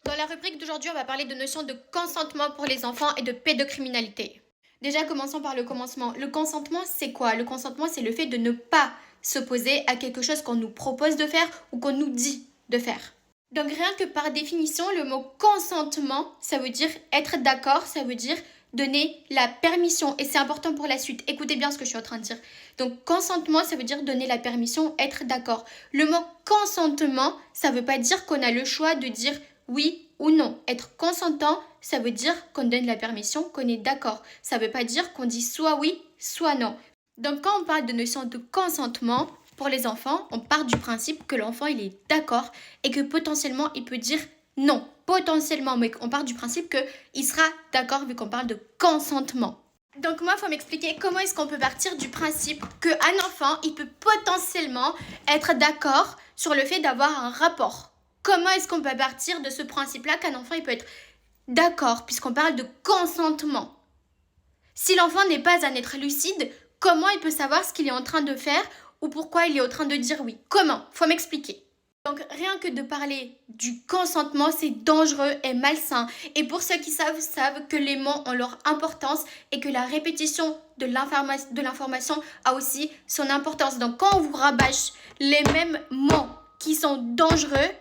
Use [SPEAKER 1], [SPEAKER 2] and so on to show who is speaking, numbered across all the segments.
[SPEAKER 1] Dans la rubrique d'aujourd'hui, on va parler de notions de consentement pour les enfants et de pédocriminalité. Déjà, commençons par le commencement. Le consentement, c'est quoi? Le consentement, c'est le fait de ne pas s'opposer à quelque chose qu'on nous propose de faire ou qu'on nous dit de faire. Donc rien que par définition, le mot consentement, ça veut dire être d'accord, ça veut dire donner la permission. Et c'est important pour la suite. Écoutez bien ce que je suis en train de dire. Donc consentement, ça veut dire donner la permission, être d'accord. Le mot consentement, ça ne veut pas dire qu'on a le choix de dire oui ou non. Être consentant, ça veut dire qu'on donne la permission, qu'on est d'accord. Ça ne veut pas dire qu'on dit soit oui, soit non. Donc quand on parle de notion de consentement, pour les enfants, on part du principe que l'enfant il est d'accord et que potentiellement il peut dire non. Potentiellement, mais on part du principe qu'il sera d'accord vu qu'on parle de consentement. Donc moi, il faut m'expliquer comment est-ce qu'on peut partir du principe qu'un enfant, il peut potentiellement être d'accord sur le fait d'avoir un rapport. Comment est-ce qu'on peut partir de ce principe-là qu'un enfant, il peut être d'accord puisqu'on parle de consentement? Si l'enfant n'est pas un être lucide, comment il peut savoir ce qu'il est en train de faire ou pourquoi il est en train de dire oui? Comment? Faut m'expliquer. Donc rien que de parler du consentement, c'est dangereux et malsain. Et pour ceux qui savent que les mots ont leur importance et que la répétition de l'information a aussi son importance. Donc quand on vous rabâche les mêmes mots qui sont dangereux,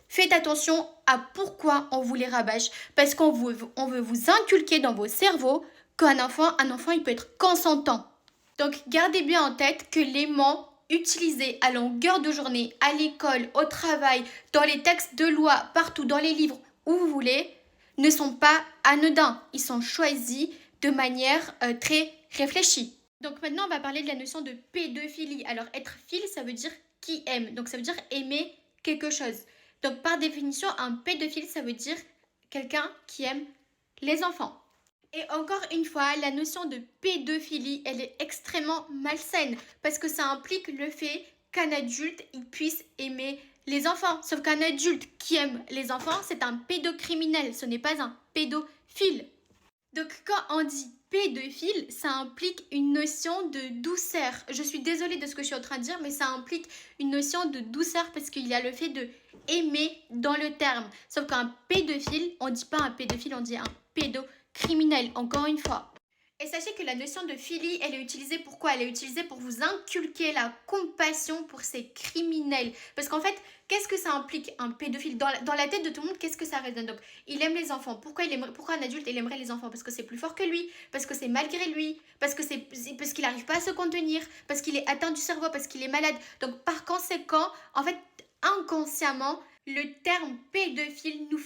[SPEAKER 1] faites attention à pourquoi on vous les rabâche. Parce qu'on veut vous inculquer dans vos cerveaux qu'un enfant, il peut être consentant. Donc gardez bien en tête que les mots utilisés à longueur de journée, à l'école, au travail, dans les textes de loi, partout, dans les livres, où vous voulez, ne sont pas anodins. Ils sont choisis de manière très réfléchie. Donc maintenant, on va parler de la notion de pédophilie. Alors être file, ça veut dire qui aime. Donc ça veut dire aimer quelque chose. Donc par définition, un pédophile, ça veut dire quelqu'un qui aime les enfants. Et encore une fois, la notion de pédophilie, elle est extrêmement malsaine parce que ça implique le fait qu'un adulte il puisse aimer les enfants. Sauf qu'un adulte qui aime les enfants, c'est un pédocriminel, ce n'est pas un pédophile. Donc quand on dit pédophile, ça implique une notion de douceur. Je suis désolée de ce que je suis en train de dire, mais ça implique une notion de douceur parce qu'il y a le fait de aimer dans le terme. Sauf qu'un pédophile, on ne dit pas un pédophile, on dit un pédocriminel, encore une fois. Et sachez que la notion de philie, elle est utilisée pour quoi? Elle est utilisée pour vous inculquer la compassion pour ces criminels. Parce qu'en fait, qu'est-ce que ça implique un pédophile dans la tête de tout le monde, qu'est-ce que ça résonne? Donc, il aime les enfants. Pourquoi un adulte, il aimerait les enfants? Parce que c'est plus fort que lui, parce que c'est malgré lui, parce qu'il n'arrive pas à se contenir, parce qu'il est atteint du cerveau, parce qu'il est malade. Donc, par conséquent, en fait, inconsciemment, le terme pédophile nous